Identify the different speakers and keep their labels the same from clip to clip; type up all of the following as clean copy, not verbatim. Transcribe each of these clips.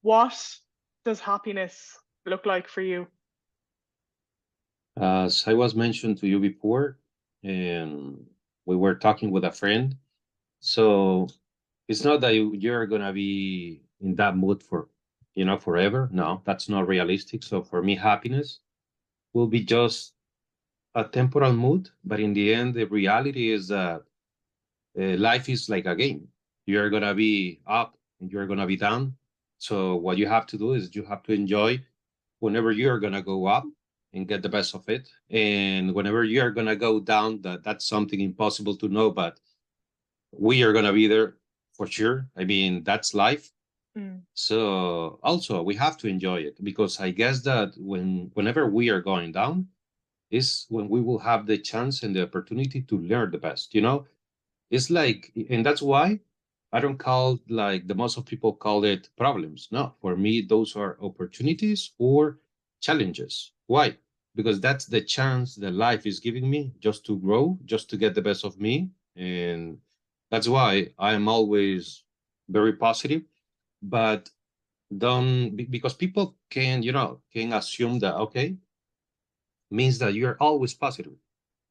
Speaker 1: What does happiness look like for you?
Speaker 2: As I was mentioned to you before, and we were talking with a friend, so it's not that you're gonna be in that mood for, forever. No, that's not realistic. So for me, happiness will be just a temporal mood, but in the end, the reality is that life is like a game. You're gonna be up and you're gonna be down. So what you have to do is you have to enjoy whenever you're gonna go up and get the best of it, and whenever you're gonna go down, that's something impossible to know, but we are gonna be there for sure. I mean, that's life.
Speaker 1: Mm.
Speaker 2: So also we have to enjoy it because I guess that whenever we are going down is when we will have the chance and the opportunity to learn the best. It's like, and that's why I don't call like the most of people call it problems. No, for me, those are opportunities or challenges. Why? Because that's the chance that life is giving me just to grow, just to get the best of me. And that's why I am always very positive. But because people can assume that, okay, means that you're always positive.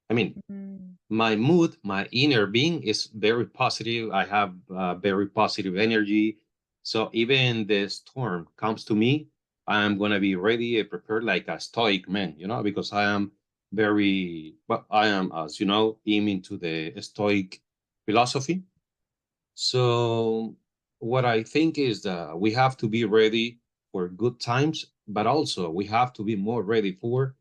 Speaker 2: I mean,
Speaker 1: Mm.
Speaker 2: my mood, my inner being is very positive. I have very positive energy. So even the storm comes to me, I'm gonna be ready and prepared like a stoic man, because I am I am, as you know, into the stoic philosophy. So what I think is that we have to be ready for good times, but also we have to be more ready for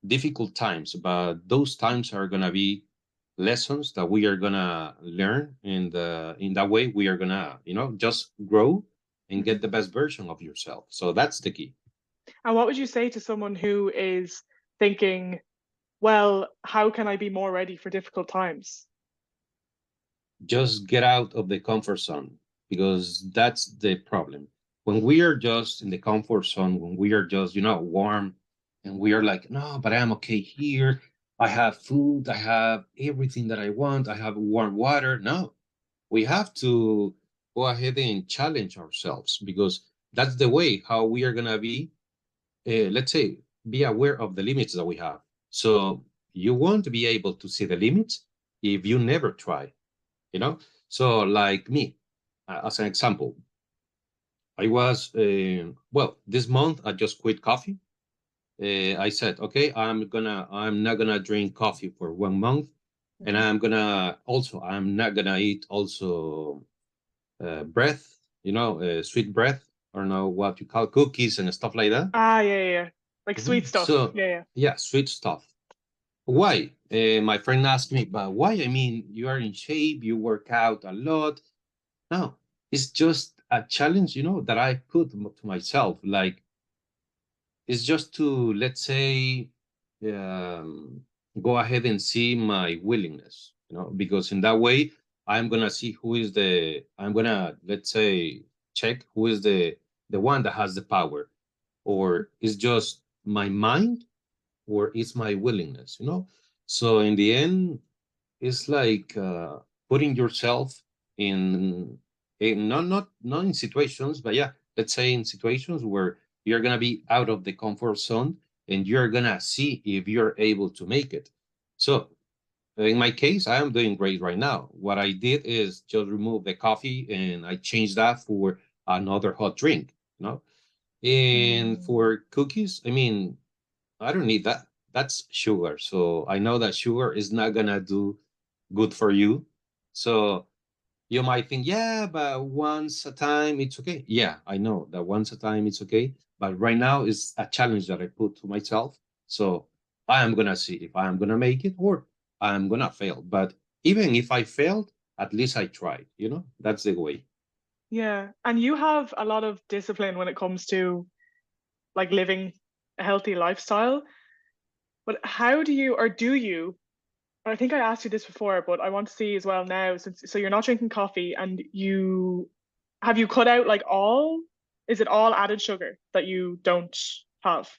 Speaker 2: difficult times, but those times are gonna be lessons that we are gonna learn, and in that way we are gonna, just grow and get
Speaker 1: Mhm.
Speaker 2: the best version of yourself. So that's the key.
Speaker 1: And what would you say to someone who is thinking, well, how can I be more ready for difficult times?
Speaker 2: Just get out of the comfort zone because that's the problem. When we are just in the comfort zone, when we are just, warm and we are like, no, but I'm okay here. I have food, I have everything that I want, I have warm water. No, we have to go ahead and challenge ourselves because that's the way how we are going to be, let's say, be aware of the limits that we have. So you won't be able to see the limits if you never try, you know so like me, as an example, I was this month I just quit coffee. I said, okay, I'm not gonna drink coffee for 1 month, and
Speaker 1: Mhm.
Speaker 2: I'm not gonna eat also bread, sweet bread, or know what you call cookies and stuff like that.
Speaker 1: Ah, yeah, yeah, yeah. Like sweet stuff.
Speaker 2: So
Speaker 1: Yeah, yeah.
Speaker 2: yeah, sweet stuff. Why? My friend asked me, but why? I mean, you are in shape, you work out a lot. No, it's just a challenge, that I put to myself. Like, it's just to, let's say, um, go ahead and see my willingness, because in that way, I'm gonna, let's say, check who is the one that has the power, or is just my mind, or it's my willingness, So in the end, it's like putting yourself in, not in situations, but yeah, let's say in situations where you're gonna be out of the comfort zone and you're gonna see if you're able to make it. So in my case, I am doing great right now. What I did is just remove the coffee and I changed that for another hot drink, and
Speaker 1: Mm.
Speaker 2: for cookies, I mean, I don't need that. That's sugar. So I know that sugar is not gonna do good for you. So you might think, yeah, but once a time it's okay. Yeah, I know that once a time it's okay. But right now is a challenge that I put to myself. So I am gonna see if I am gonna make it or I'm gonna fail. But even if I failed, at least I tried, That's the way.
Speaker 1: Yeah. And you have a lot of discipline when it comes to like living a healthy lifestyle. But how do you, or do you, I think I asked you this before, but I want to see as well now, since so you're not drinking coffee and you have you cut out like all, is it all added sugar that you don't have?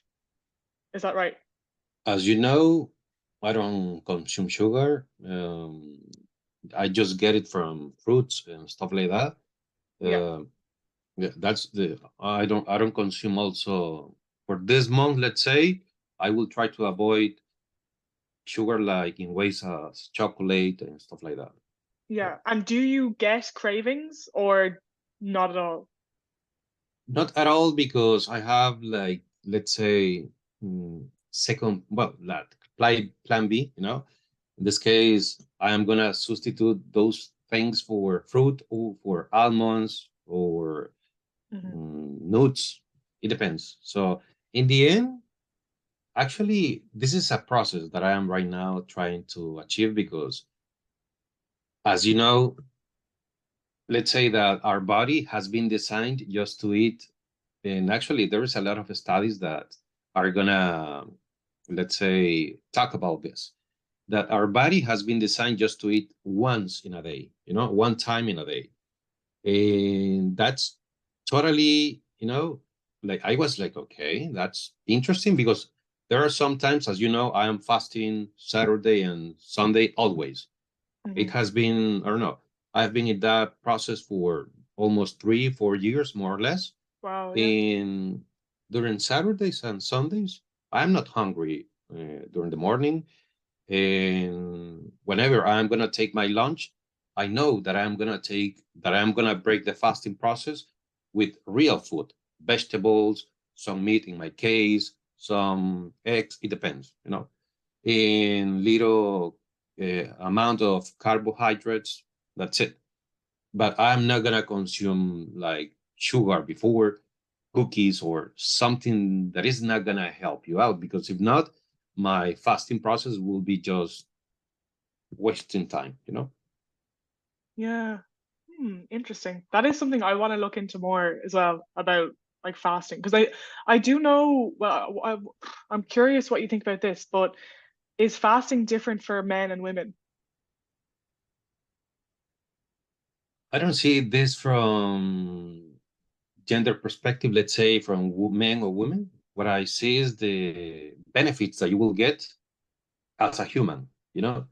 Speaker 1: Is that right?
Speaker 2: As you know, I don't consume sugar. I just get it from fruits and stuff like that.
Speaker 1: Yeah.
Speaker 2: Uh, Yeah, that's the I don't consume also for this month, let's say. I will try to avoid sugar like in ways as chocolate and stuff like that. Yeah.
Speaker 1: Yeah. And do you get cravings or not at all?
Speaker 2: Not at all because I have like let's say second well that plan B, you know. In this case, I am gonna substitute those things for fruit or for almonds or
Speaker 1: Hmm.
Speaker 2: nuts. It depends. So in the end, actually, this is a process that I am right now trying to achieve because, as you know, let's say that our body has been designed just to eat. And actually, there is a lot of studies that are gonna, let's say, talk about this. That our body has been designed just to eat once in a day, you know, one time in a day. And that's totally, like I was like, okay, that's interesting because there are sometimes, as you know, I am fasting Saturday and Sunday always. It
Speaker 1: Hmm.
Speaker 2: has been, I don't know, I've been in that process for almost 3, 4 years, more or less.
Speaker 1: Wow. Yeah.
Speaker 2: And during Saturdays and Sundays, I'm not hungry during the morning. And whenever I'm gonna take my lunch, I know that I'm gonna break the fasting process with real food, vegetables, some meat in my case, some eggs. It depends, in little amount of carbohydrates. That's it. But I'm not gonna consume like sugar before cookies or something that is not gonna help you out because if not, my fasting process will be just wasting time.
Speaker 1: Yeah. Interesting. That is something I want to look into more as well about like fasting because I do know well I'm curious what you think about this, but is fasting different for men and women?
Speaker 2: I don't see this from gender perspective, let's say from men or women. What I see is the benefits that you will get as a human, you know.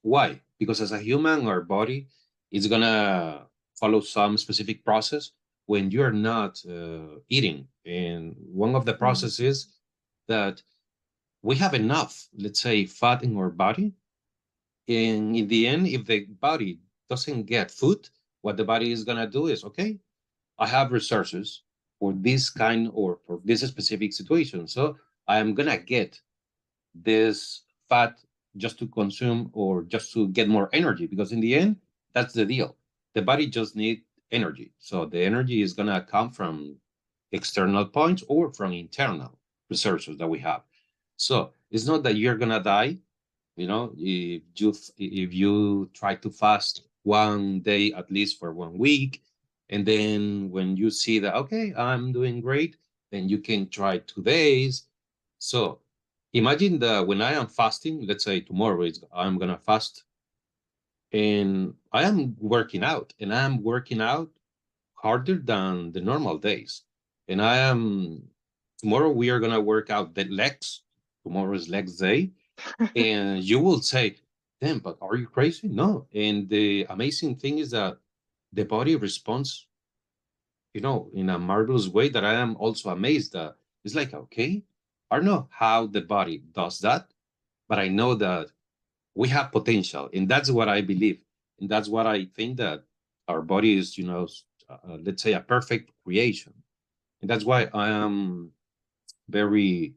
Speaker 2: Why? Because as a human, our body is gonna follow some specific process when you're not eating. And one of the
Speaker 1: Mm,
Speaker 2: processes that we have enough, let's say, fat in our body. And in the end, if the body doesn't get food, what the body is gonna do is, okay, I have resources for this kind or for this specific situation. So I am gonna get this fat just to consume or just to get more energy because in the end that's the deal, the body just needs energy, so the energy is going to come from external points or from internal resources that we have. So it's not that you're going to die, if you try to fast one day at least for 1 week, and then when you see that okay, I'm doing great, then you can try 2 days. So imagine that when I am fasting, let's say tomorrow is I'm gonna fast, and I am working out, and I am working out harder than the normal days. And I am tomorrow we are gonna work out the legs. Tomorrow is legs day, and you will say, "Damn, but are you crazy?" No. And the amazing thing is that the body responds, in a marvelous way that I am also amazed that it's like, okay, I don't know how the body does that, but I know that we have potential, and that's what I believe, and that's what I think that our body is, let's say, a perfect creation, and that's why I am very,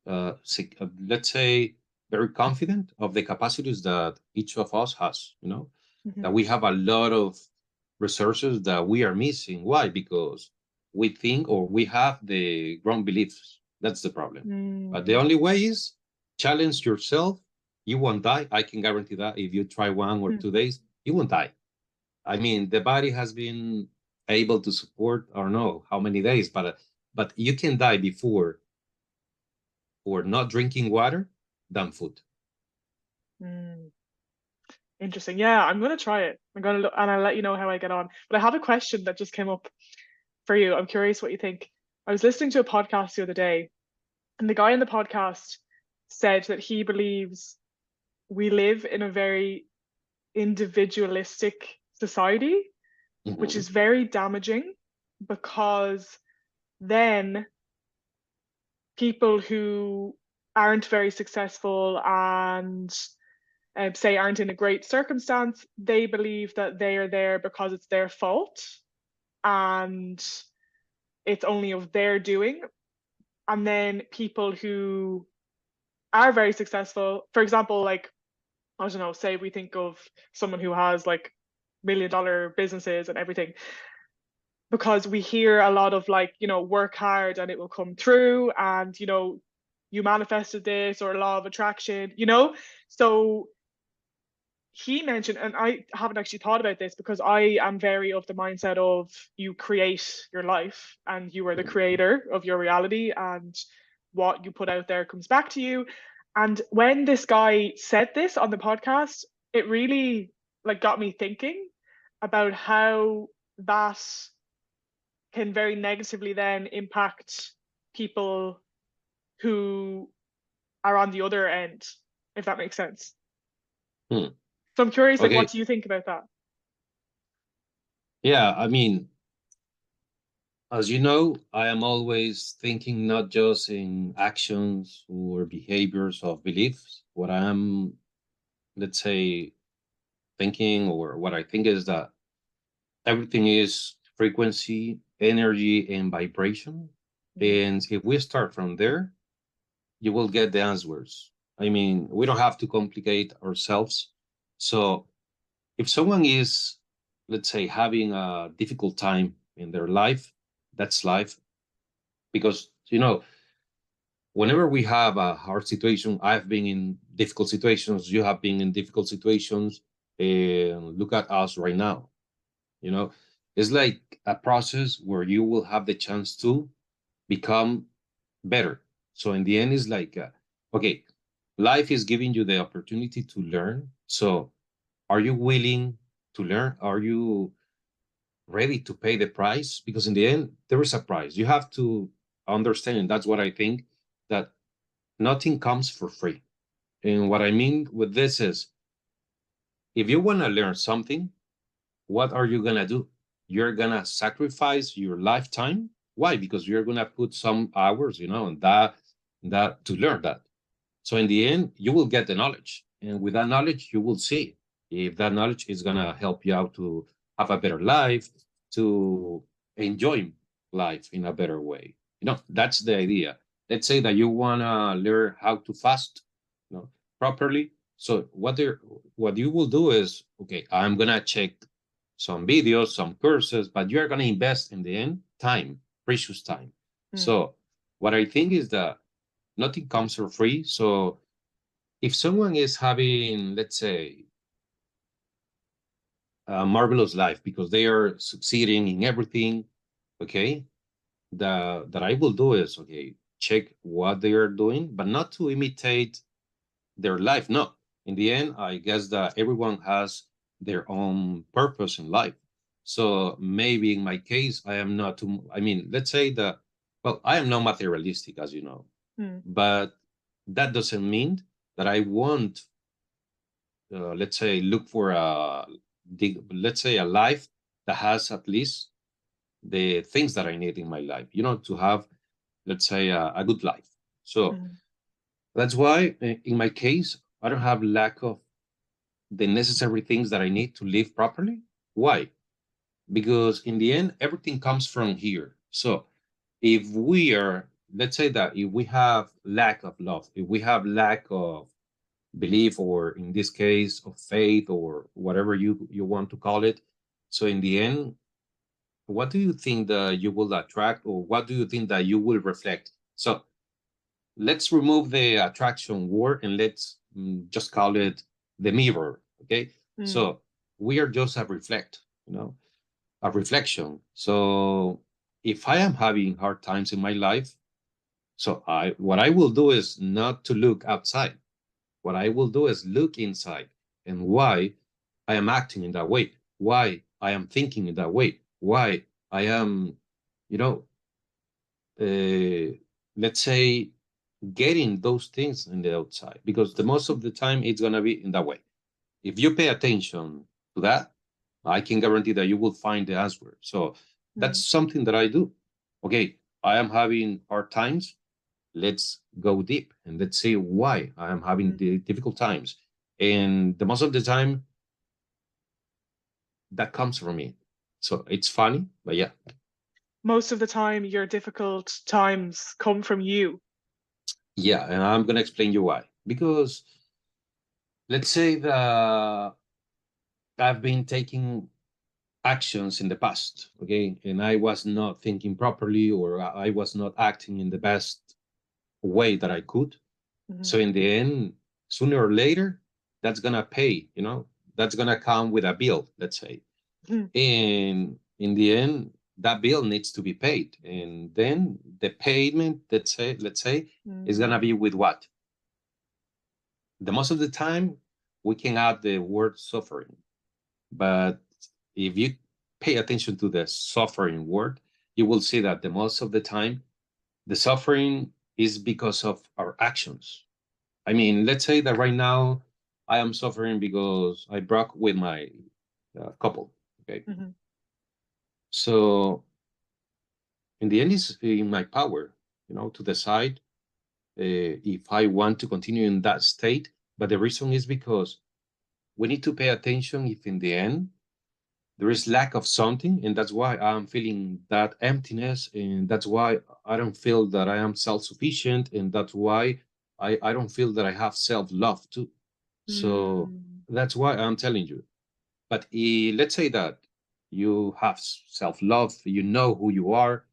Speaker 2: let's say, very confident of the capacities that each of us has.
Speaker 1: mhm,
Speaker 2: That we have a lot of resources that we are missing. Why? Because we think or we have the wrong beliefs. That's the problem. But the
Speaker 1: mm,
Speaker 2: only way is challenge yourself. You won't die. I can guarantee that if you try 1 or 2 days, you won't die. I mean, the body has been able to support, I don't know how many days, but you can die before or not drinking water than food.
Speaker 1: mm. Interesting. Yeah, I'm gonna try it. I'm gonna look and I'll let you know how I get on. But I have a question that just came up for you. I'm curious what you think. I was listening to a podcast the other day, and the guy in the podcast said that he believes we live in a very individualistic society, which
Speaker 2: Mhm.
Speaker 1: is very damaging. because then people who aren't very successful and say aren't in a great circumstance, they believe that they are there because it's their fault and it's only of their doing. And then people who are very successful, for example, like, I don't know, say we think of someone who has like $1 million businesses and everything, because we hear a lot of like, work hard and it will come through, and you manifested this, or law of attraction. So he mentioned, and I haven't actually thought about this because I am very of the mindset of you create your life and you are the creator of your reality, and what you put out there comes back to you. And when this guy said this on the podcast, it really like got me thinking about how that can very negatively then impact people who are on the other end, if that makes sense.
Speaker 2: Hmm.
Speaker 1: So I'm curious, like, what
Speaker 2: Okay.
Speaker 1: do you think about that?
Speaker 2: Yeah, I mean, as you know, I am always thinking not just in actions or behaviors of beliefs. What I am, let's say, thinking, or what I think, is that everything is frequency, energy, and vibration.
Speaker 1: Mm,
Speaker 2: And if we start from there, you will get the answers. I mean, we don't have to complicate ourselves. So if someone is, let's say, having a difficult time in their life, that's life. Because, whenever we have a hard situation, I've been in difficult situations, you have been in difficult situations, and look at us right now. You know, it's like a process where you will have the chance to become better. So in the end, it's like, okay, life is giving you the opportunity to learn. So are you willing to learn? Are you ready to pay the price? Because in the end, there is a price. You have to understand, and that's what I think, that nothing comes for free. And what I mean with this is, if you want to learn something, what are you going to do? You're going to sacrifice your lifetime. Why? Because you're going to put some hours, and that to learn that. So in the end, you will get the knowledge. And with that knowledge, you will see if that knowledge is going to help you out to have a better life, to enjoy life in a better way. That's the idea. Let's say that you want to learn how to fast, properly. So what you will do is, okay, I'm going to check some videos, some courses, but you're going to invest in the end time, precious time.
Speaker 1: mm,
Speaker 2: So what I think is that nothing comes for free. So if someone is having, let's say, a marvelous life because they are succeeding in everything, okay, that I will do is, okay, check what they are doing, but not to imitate their life. No, in the end, I guess that everyone has their own purpose in life. So maybe in my case, I am not too, I mean, let's say that, well, I am not materialistic, as you know,
Speaker 1: mm,
Speaker 2: but that doesn't mean that I won't, let's say, look for let's say, a life that has at least the things that I need in my life, to have, let's say, a good life. So
Speaker 1: mm,
Speaker 2: that's why, in my case, I don't have lack of the necessary things that I need to live properly. Why? Because in the end, everything comes from here. So if we are, let's say that if we have lack of love, if we have lack of belief, or in this case of faith, or whatever you want to call it, so in the end, what do you think that you will attract, or what do you think that you will reflect? So let's remove the attraction word, and let's, just call it the mirror. Okay,
Speaker 1: mm,
Speaker 2: so we are just a reflect, a reflection. So if I am having hard times in my life, so what I will do is not to look outside. What I will do is look inside, and why I am acting in that way, why I am thinking in that way, why I am, you know, uh, let's say, getting those things in the outside, because the most of the time it's gonna be in that way. If you pay attention to that, I can guarantee that you will find the answer. So That's something that I do. Okay, I am having hard times. Let's go deep and let's see why I am having the difficult times. And the most of the time, that comes from me. So it's funny, but yeah.
Speaker 1: Most of the time, your difficult times come from you.
Speaker 2: Yeah, and I'm gonna explain you why. Because let's say that I've been taking actions in the past, okay, and I was not thinking properly, or I was not acting in the best way that I could.
Speaker 1: Mm-hmm.
Speaker 2: So in the end, sooner or later, that's gonna pay, that's gonna come with a bill, let's say. And in the end, that bill needs to be paid. And then the payment, let's say, is gonna be with what? The most of the time, we can add the word suffering. But if you pay attention to the suffering word, you will see that the most of the time, the suffering is because of our actions. I mean, let's say that right now I am suffering because I broke with my couple. Okay.
Speaker 1: Mm-hmm.
Speaker 2: So in the end, it's in my power, to decide if I want to continue in that state. But the reason is because we need to pay attention if in the end there is lack of something, and that's why I'm feeling that emptiness, and that's why I don't feel that I am self-sufficient, and that's why I don't feel that I have self-love too. So that's why I'm telling you. But let's say that you have self-love, you know who you are,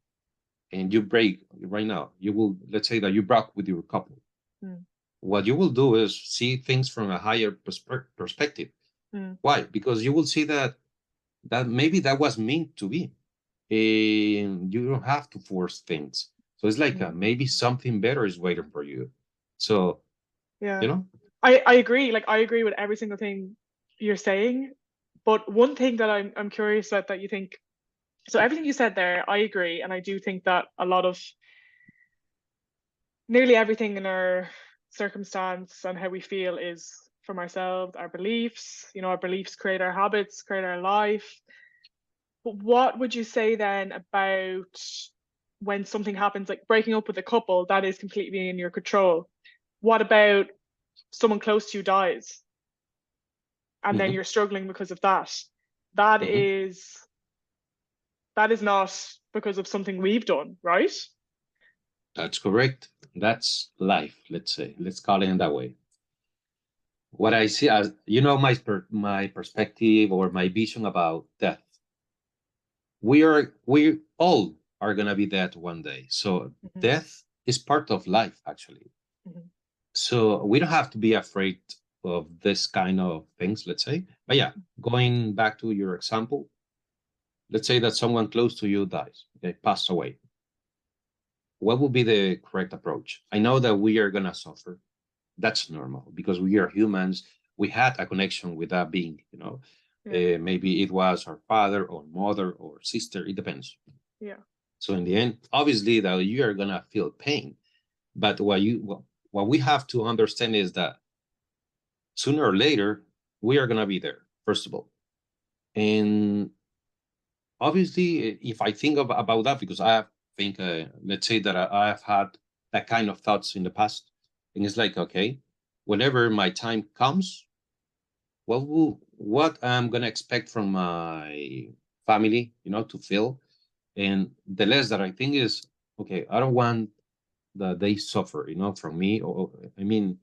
Speaker 2: and you break right now. You will, let's say that you broke with your couple. What you will do is see things from a higher perspective. Why? Because you will see that maybe that was meant to be, and you don't have to force things. So it's like maybe something better is waiting for you. So
Speaker 1: Yeah. I agree. Like I agree with every single thing you're saying. But one thing that I'm curious about that you think, so everything you said there, I agree, and I do think that a lot of nearly everything in our circumstance and how we feel is from ourselves, our beliefs. Our beliefs create our habits, create our life. But what would you say then about when something happens, like breaking up with a couple, that is completely in your control? What about someone close to you dies and then you're struggling because of that? That is not because of something we've done, right?
Speaker 2: That's correct. That's life, let's say. Let's call it in that way. What I see as, my perspective or my vision about death. We all are gonna be dead one day. So death is part of life, actually. So we don't have to be afraid of this kind of things, let's say. But yeah, going back to your example, let's say that someone close to you dies, okay, passed away. What would be the correct approach? I know that we are gonna suffer. That's normal because we are humans. We had a connection with that being. Maybe it was our father or mother or sister. It depends.
Speaker 1: Yeah.
Speaker 2: So in the end, obviously, that you are gonna feel pain. But what we have to understand is that sooner or later we are gonna be there. First of all, and obviously, if I think about that, because I think, let's say that I have had that kind of thoughts in the past, and it's like, okay, whenever my time comes, what I'm gonna expect from my family, to feel, and the less that I think is, okay, I don't want that they suffer, from me, or I mean,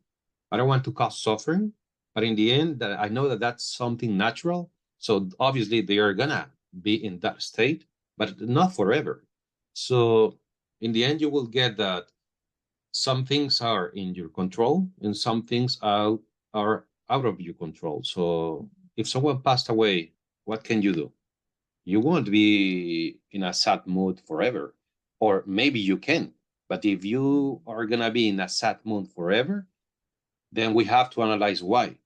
Speaker 2: I don't want to cause suffering, but in the end, that I know that that's something natural. So obviously, they are gonna be in that state, but not forever. So in the end, you will get that some things are in your control and some things are out of your control. So if someone passed away, what can you do? You won't be in a sad mood forever, or maybe you can. But if you are gonna be in a sad mood forever, then we have to analyze why.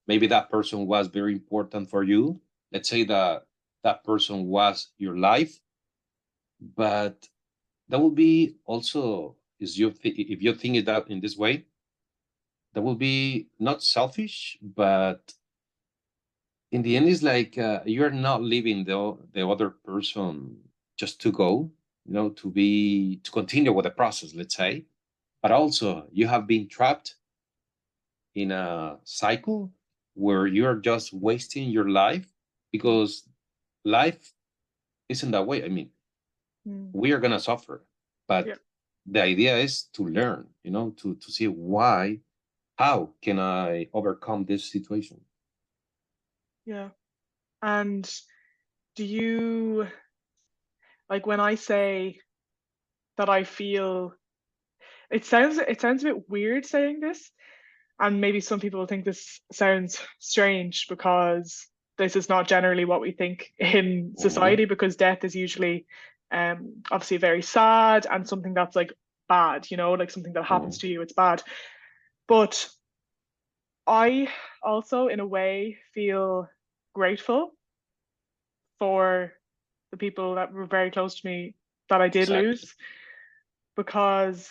Speaker 2: Maybe that person was very important for you. Let's say that that person was your life, but that will be also, if you think it out in this way, that will be not selfish, but in the end, it's like you're not leaving the other person just to go, to continue with the process, let's say, but also you have been trapped in a cycle where you're just wasting your life,
Speaker 1: Mm.
Speaker 2: because life isn't that way. I mean,
Speaker 1: Mm.
Speaker 2: we are gonna suffer,
Speaker 1: Yeah,
Speaker 2: but the idea is to learn, to see why, how can I overcome this situation.
Speaker 1: yeah. And do you, like, when I say that I feel, it sounds a bit weird saying this, and maybe some people will think this sounds strange because this is not generally what we think in
Speaker 2: Mhm.
Speaker 1: society, because death is usually obviously very sad and something that's like bad, like something that happens
Speaker 2: Mhm.
Speaker 1: to you, it's bad. But I also, in a way, feel grateful for the people that were very close to me that I did
Speaker 2: Exactly.
Speaker 1: lose, because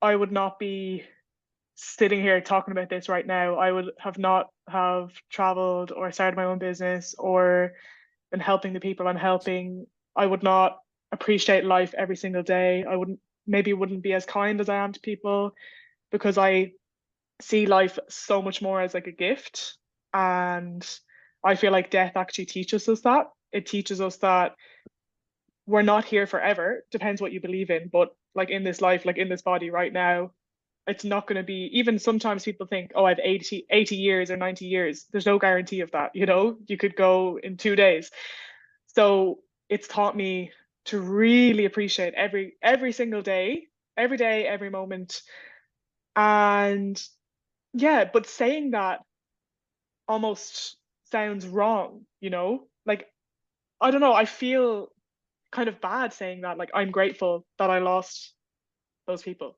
Speaker 1: I would not be sitting here talking about this right now. I would have not have traveled or started my own business or been helping the people I'm helping. I would not appreciate life every single day. I wouldn't be as kind as I am to people, because I see life so much more as like a gift. And I feel like death actually teaches us that. It teaches us that we're not here forever. Depends what you believe in, but like in this life, like in this body right now, it's not going to be, even sometimes people think, oh, I have 80 years or 90 years. There's no guarantee of that. You could go in 2 days. So it's taught me to really appreciate every single day, every moment. And yeah, but saying that almost sounds wrong. Like, I don't know, I feel kind of bad saying that. Like, I'm grateful that I lost those people.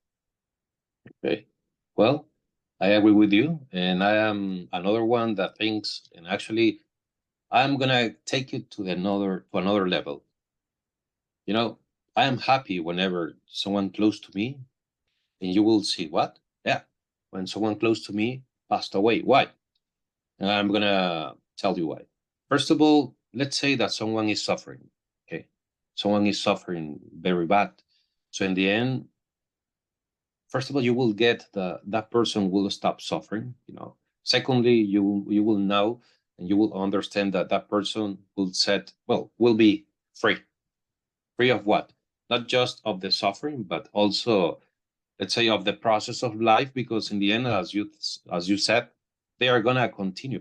Speaker 2: Okay. Well, I agree with you, and I am another one that thinks, and actually, I'm gonna take it to another level. You know, I am happy whenever someone close to me, and you will see what? Yeah, when someone close to me passed away. Why? And I'm gonna tell you why. First of all, let's say that someone is suffering. Okay, someone is suffering very bad. So in the end, first of all, you will get that person will stop suffering. Secondly, you will know and you will understand that that person will be free. Free of what? Not just of the suffering, but also, let's say, of the process of life, because in the end, as you said, they are gonna continue.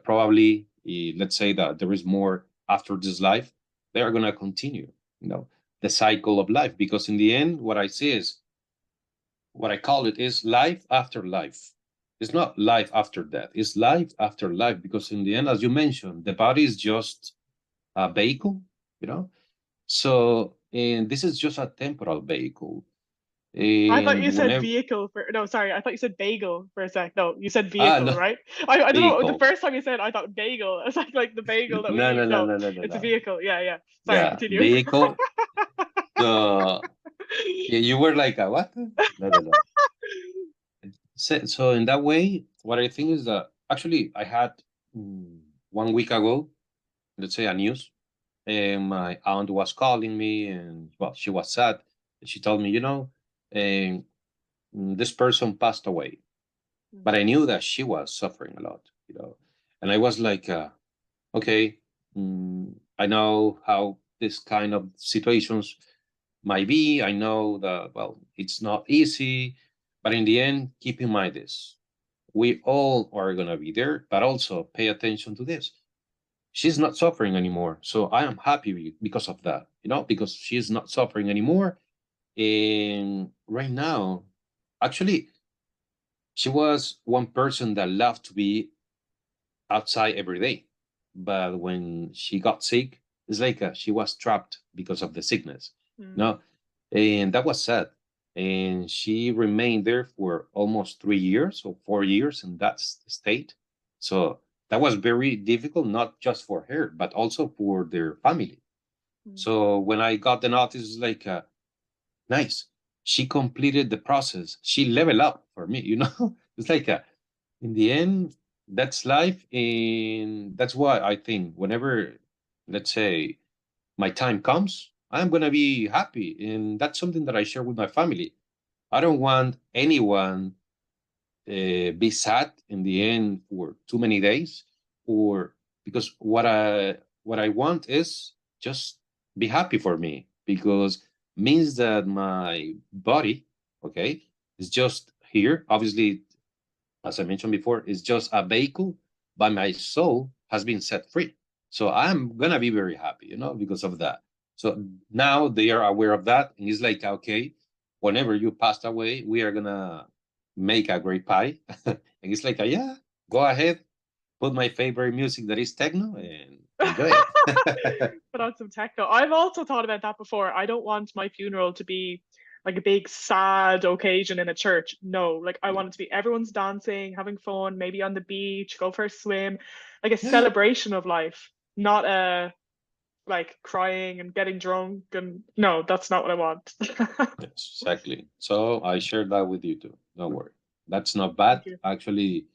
Speaker 2: Probably, let's say that there is more after this life. They are gonna continue. The cycle of life, because in the end, what I see is, what I call it is life after life. It's not life after death. It's life after life, because in the end, as you mentioned, the body is just a vehicle. You know. So, and this is just a temporal vehicle.
Speaker 1: I thought
Speaker 2: And
Speaker 1: you said
Speaker 2: whenever,
Speaker 1: vehicle for, no, sorry, I thought you said bagel for a sec. No, you said
Speaker 2: no,
Speaker 1: vehicle, right? I don't know. The
Speaker 2: vehicle.
Speaker 1: first time you said, I thought bagel. It's like the bagel that we
Speaker 2: No,
Speaker 1: eat.
Speaker 2: no, no,
Speaker 1: No,
Speaker 2: no, no, no,
Speaker 1: it's a
Speaker 2: no.
Speaker 1: vehicle. Yeah, yeah. Sorry,
Speaker 2: Yeah,
Speaker 1: continue.
Speaker 2: vehicle. So, yeah, you were like, a what? No, no, no. So in that way, what I think is that actually I had, 1 week ago, let's say, a news, and my aunt was calling me, and well, she was sad. And she told me, um, this person passed away, but I knew that she was suffering a lot. And I was like, okay, I know how this kind of situations might be. I know that, well, it's not easy, but in the end, keep in mind this. We all are going to be there, but also pay attention to this. She's not suffering anymore. So I am happy because of that, because she's not suffering anymore. And right now, actually, she was one person that loved to be outside every day. But when she got sick, it's like she was trapped because of the sickness. You
Speaker 1: Mm,
Speaker 2: know, and that was sad. And she remained there for almost 3 years or 4 years in that state. So that was very difficult, not just for her, but also for their family.
Speaker 1: mm,
Speaker 2: So when I got the notice, it's like, nice. She completed the process. She leveled up for me. It's like, in the end. that's life, and that's why I think whenever, let's say, my time comes, I'm gonna be happy, and that's something that I share with my family. I don't want anyone be sad in the end for too many days, or because what I want is just be happy for me, because means that my body, okay, is just here. Obviously, as I mentioned before, is just a vehicle, but my soul has been set free. So I'm gonna be very happy, because of that. So now they are aware of that, and it's like, okay, whenever you passed away, we are gonna make a great pie, and it's like, yeah, go ahead, put my favorite music that is techno, and enjoy it.
Speaker 1: Put on some techno. I've also thought about that before. I don't want my funeral to be like a big sad occasion in a church. No, like I want it to be everyone's dancing, having fun, maybe on the beach, go for a swim, like a celebration of life, not a like crying and getting drunk. And no, that's not what I want.
Speaker 2: Yes, exactly. So I share that with you too. Don't worry. That's not bad.
Speaker 1: Thank you.
Speaker 2: Actually,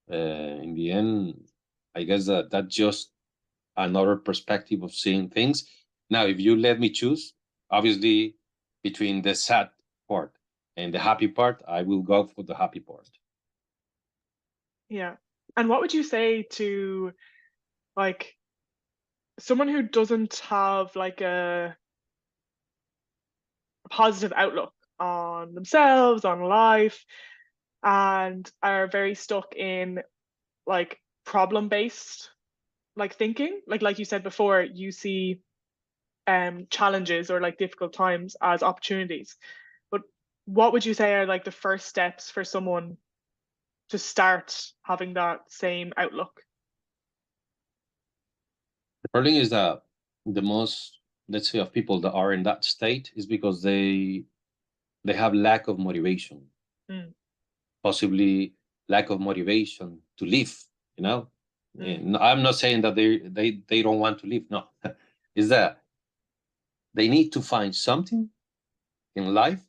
Speaker 2: in the end, I guess that that's just another perspective of seeing things. Now, if you let me choose, obviously, between the sad part and the happy part, I will go for the happy part.
Speaker 1: Yeah. And what would you say to like someone who doesn't have like a positive outlook on themselves, on life, and are very stuck in like problem based like thinking? Like you said before, you see challenges or like difficult times as opportunities. But what would you say are like the first steps for someone to start having that same outlook?
Speaker 2: The problem is that the most, let's say, of people that are in that state is because they have lack of motivation,
Speaker 1: Mm,
Speaker 2: possibly lack of motivation to live. You know,
Speaker 1: mm,
Speaker 2: and I'm not saying that they don't want to live. No, is that they need to find something in life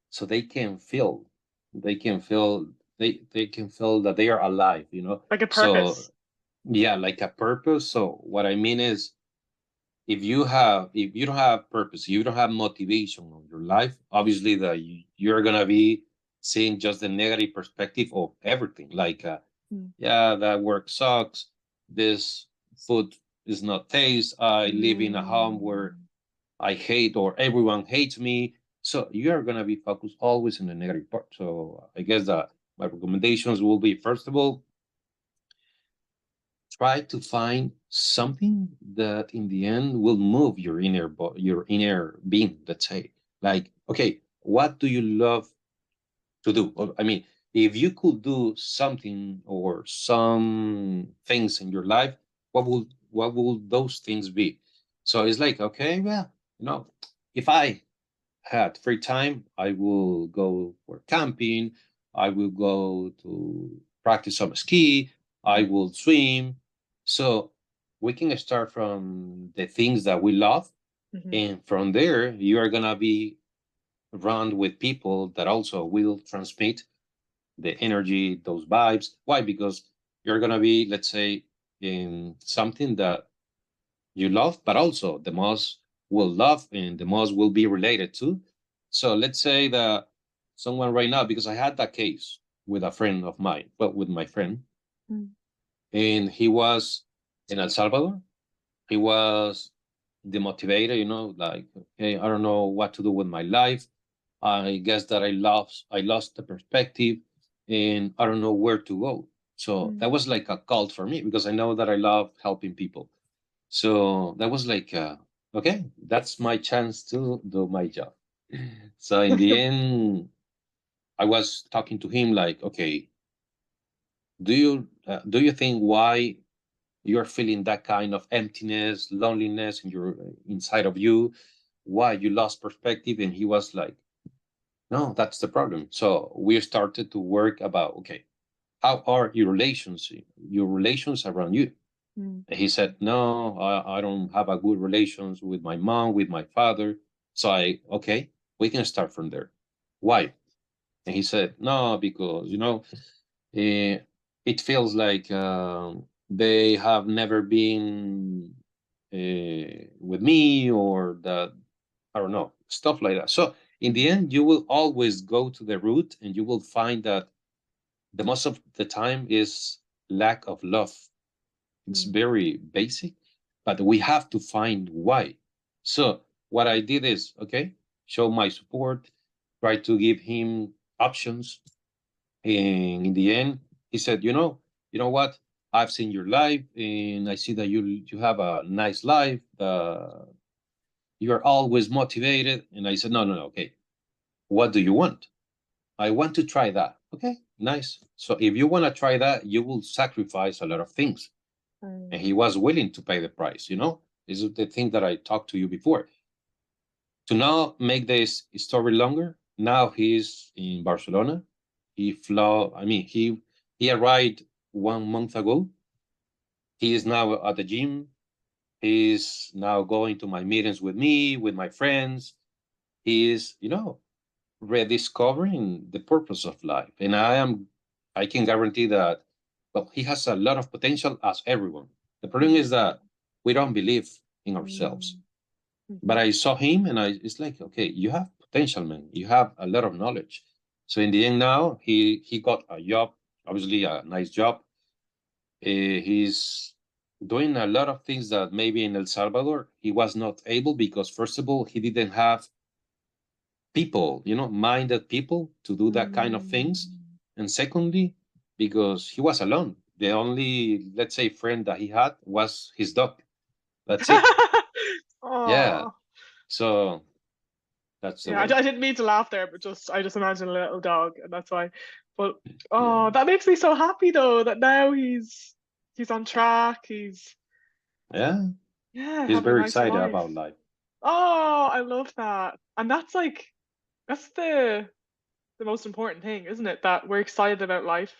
Speaker 2: so they can feel that they are alive.
Speaker 1: like a
Speaker 2: So
Speaker 1: purpose.
Speaker 2: yeah, like a purpose. So what I mean is, if you don't have purpose, you don't have motivation on your life, obviously that you're gonna be seeing just the negative perspective of everything, like
Speaker 1: Mm.
Speaker 2: yeah, that work sucks, this food is not taste, I live in a home where
Speaker 1: Mm.
Speaker 2: I hate, or everyone hates me. So you are gonna be focused always on the negative part. So I guess that my recommendations will be, first of all, try to find something that in the end will move your inner being. Let's say, like, okay, what do you love to do? Or, I mean, if you could do something or some things in your life, what will those things be? So it's like, okay, well, if I had free time, I will go for camping. I will go to practice some ski. I will swim. So we can start from the things that we love.
Speaker 1: Mm-hmm.
Speaker 2: And from there, you are going to be around with people that also will transmit the energy, those vibes. Why? Because you're going to be, let's say, in something that you love, but also the most will love and the most will be related to. So let's say that someone right now, because I had that case with a friend of mine, but with my friend,
Speaker 1: Mm.
Speaker 2: and he was in El Salvador. He was demotivated, like, okay, I don't know what to do with my life. I guess that I lost the perspective, and I don't know where to go. So
Speaker 1: Mm.
Speaker 2: that was like a cult for me, because I know that I love helping people. So that was like, okay, that's my chance to do my job. So in the end, I was talking to him like, okay, do you think why you're feeling that kind of emptiness, loneliness in your inside of you? Why you lost perspective? And he was like, no, that's the problem. So we started to work about, okay, how are your relations around you?
Speaker 1: Mm.
Speaker 2: He said, no, I don't have a good relations with my mom, with my father. So okay, we can start from there. Why? And he said, no, because, it feels like they have never been with me, or that, I don't know, stuff like that. So in the end, you will always go to the root, and you will find that the most of the time is lack of love. It's
Speaker 1: Mm,
Speaker 2: very basic, but we have to find why. So what I did is, okay, show my support, try to give him options, and in the end, he said, you know what? I've seen your life, and I see that you have a nice life. You are always motivated. And I said, no, no, no. Okay, what do you want? I want to try that. Okay, nice. So if you want to try that, you will sacrifice a lot of things. And
Speaker 1: mm,
Speaker 2: he was willing to pay the price. This is the thing that I talked to you before. To now make this story longer, now he's in Barcelona. He arrived 1 month ago. He is now at the gym. He's now going to my meetings with me, with my friends. He is, rediscovering the purpose of life. And I can guarantee that, well, he has a lot of potential as everyone. The problem is
Speaker 1: mm,
Speaker 2: that we don't believe in ourselves.
Speaker 1: mm,
Speaker 2: But
Speaker 1: mhm,
Speaker 2: I saw him, and it's like, okay, you have potential, man. You have a lot of knowledge. So in the end, now he got a job, obviously a nice job. He's doing a lot of things that maybe in El Salvador he was not able, because first of all, he didn't have people, minded people to do that kind of things.
Speaker 1: mm.
Speaker 2: And secondly, because he was alone. The only, let's say, friend that he had was his dog. That's it. Yeah.
Speaker 1: Oh,
Speaker 2: So that's the
Speaker 1: yeah. I
Speaker 2: way.
Speaker 1: didn't mean to laugh there, but I just imagine a little dog, and that's why. But
Speaker 2: Yeah.
Speaker 1: oh, that makes me so happy though that now he's on track. He's
Speaker 2: Yeah.
Speaker 1: yeah
Speaker 2: He's
Speaker 1: having a
Speaker 2: very
Speaker 1: nicer
Speaker 2: excited
Speaker 1: life.
Speaker 2: about life.
Speaker 1: Oh, I love that, and that's the most important thing, isn't it? That we're excited about life.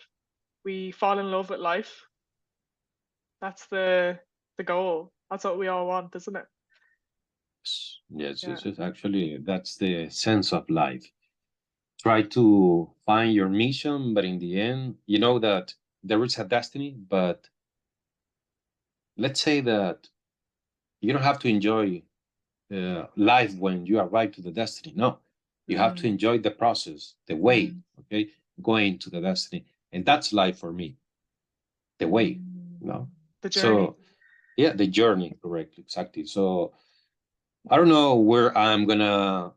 Speaker 1: We fall in love with life. That's the goal. That's what we all want, isn't it?
Speaker 2: Yes,
Speaker 1: Yeah.
Speaker 2: yes, yes. Actually, that's the sense of life. Try to find your mission, but in the end, you know that there is a destiny. But let's say that you don't have to enjoy life when you arrive to the destiny. No, you have to
Speaker 1: Mm,
Speaker 2: enjoy the process, the way,
Speaker 1: mm,
Speaker 2: okay, going to the destiny. And that's life for me, the way, you
Speaker 1: mm.
Speaker 2: know.
Speaker 1: The journey.
Speaker 2: So, yeah, the journey, correct, exactly. So, I don't know where I'm gonna,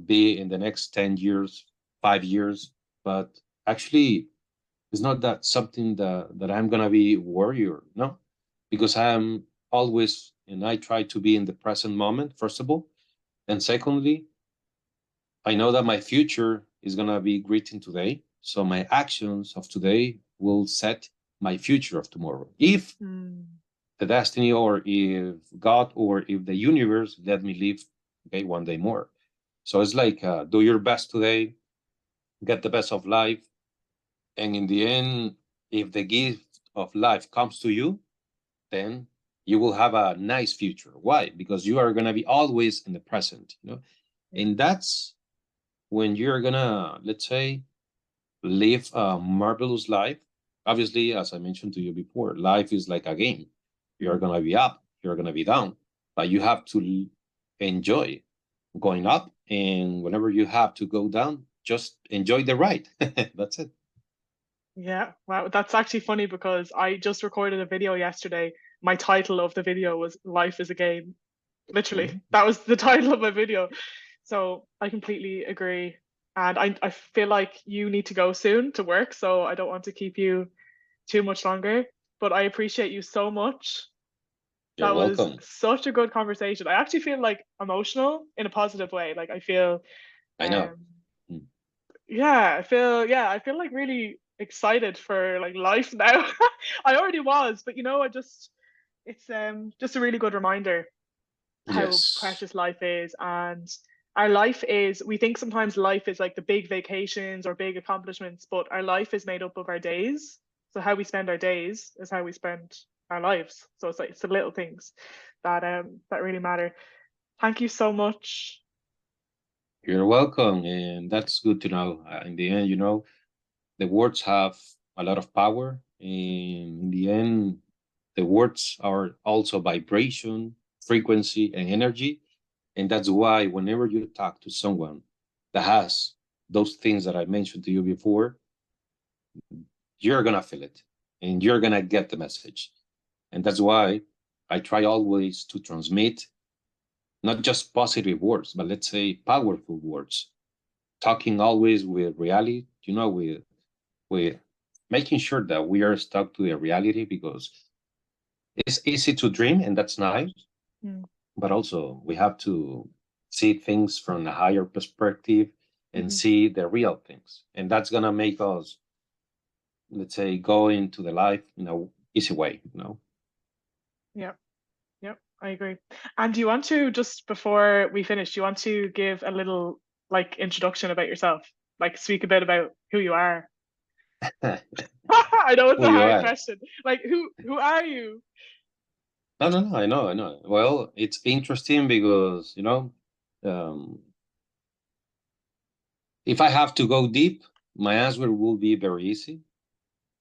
Speaker 2: be in the next 10 years, 5 years, but actually, it's not that something that I'm gonna be warrior, no, because I'm always, and I try to be in the present moment, first of all. And secondly, I know that my future is gonna be written today. So my actions of today will set my future of tomorrow. If
Speaker 1: Mm,
Speaker 2: the destiny, or if God, or if the universe let me live, okay, one day more. So it's like, do your best today, get the best of life, and in the end, if the gift of life comes to you, then you will have a nice future. Why? Because you are gonna be always in the present,
Speaker 1: yeah.
Speaker 2: and that's when you're gonna, let's say, live a marvelous life. Obviously, as I mentioned to you before, life is like a game. You're
Speaker 1: Mm.
Speaker 2: gonna be up, you're gonna be down, but you have to enjoy going up, and whenever you have to go down, just enjoy the ride. That's it.
Speaker 1: Yeah. Wow. That's actually funny because I just recorded a video yesterday. My title of the video was Life is a Game. Literally.
Speaker 2: Mhm.
Speaker 1: That was the title of my video. So I completely agree. And I feel like you need to go soon to work, so I don't want to keep you too much longer. But I appreciate you so much.
Speaker 2: You're
Speaker 1: That was
Speaker 2: welcome.
Speaker 1: such a good conversation. I actually feel like emotional in a positive way. Like I feel
Speaker 2: I know.
Speaker 1: um
Speaker 2: Mm.
Speaker 1: yeah, I feel like really excited for like life now. I already was, but I just it's just a really good reminder how
Speaker 2: Yes.
Speaker 1: precious life is. And our life is, we think sometimes life is like the big vacations or big accomplishments, but our life is made up of our days. So how we spend our days is how we spend our lives. So it's like it's the little things that really matter. Thank you so much.
Speaker 2: You're welcome. And that's good to know. In the end, the words have a lot of power. And in the end, the words are also vibration, frequency, and energy. And that's why whenever you talk to someone that has those things that I mentioned to you before, you're going to feel it and you're going to get the message. And that's why I try always to transmit not just positive words, but let's say powerful words, talking always with reality, with making sure that we are stuck to the reality, because it's easy to dream and that's nice,
Speaker 1: Mm.
Speaker 2: but also we have to see things from a higher perspective and
Speaker 1: Hmm.
Speaker 2: see the real things. And that's gonna make us, let's say, go into the life in a easy way.
Speaker 1: Yeah. Yep, I agree. And do you want to, just before we finish, do you want to give a little like introduction about yourself? Like speak a bit about who you are. I know it's
Speaker 2: Who
Speaker 1: a
Speaker 2: you
Speaker 1: hard
Speaker 2: are.
Speaker 1: question. Like who are you?
Speaker 2: No, no, no, I know. Well, it's interesting because, um, if I have to go deep, my answer will be very easy,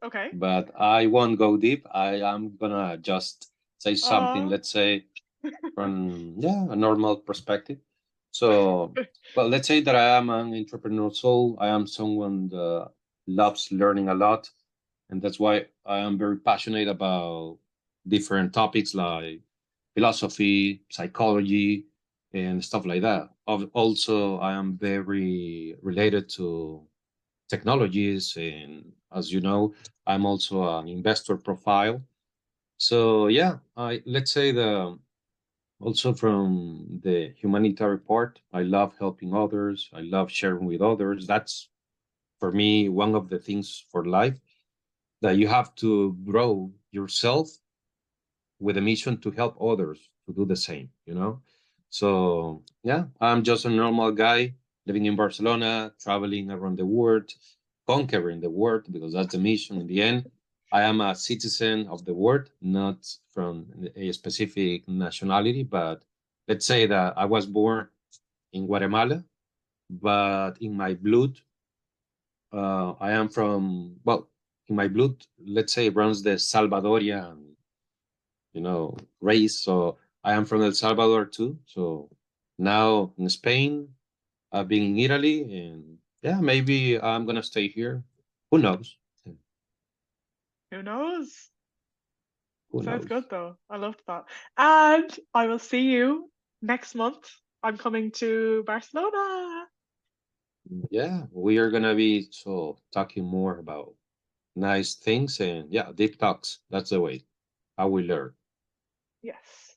Speaker 1: Okay.
Speaker 2: but I won't go deep. I am gonna just say something,
Speaker 1: Uh
Speaker 2: let's say, from a normal perspective. So, well, let's say that I am an entrepreneur soul. I am someone that loves learning a lot, and that's why I am very passionate about different topics like philosophy, psychology, and stuff like that. Also, I am very related to technologies, and as you know, I'm also an investor profile. So yeah, I let's say the also from the humanitarian part, I love helping others. I love sharing with others. That's for me one of the things for life, that you have to grow yourself with a mission to help others to do the same. So yeah, I'm just a normal guy living in Barcelona, traveling around the world, conquering the world, because that's the mission in the end. I am a citizen of the world, not from a specific nationality, but let's say that I was born in Guatemala, but in my blood, I am from, well, in my blood, let's say, runs the Salvadorian race. So I am from El Salvador too. So now in Spain, I've been in Italy, and yeah, maybe I'm gonna stay here. Who knows?
Speaker 1: who knows?
Speaker 2: Who
Speaker 1: Sounds good
Speaker 2: knows?
Speaker 1: though. I loved that. And I will see you next month. I'm coming to Barcelona.
Speaker 2: Yeah, we are gonna be so talking more about nice things and yeah, deep talks. That's the way how we learn.
Speaker 1: Yes.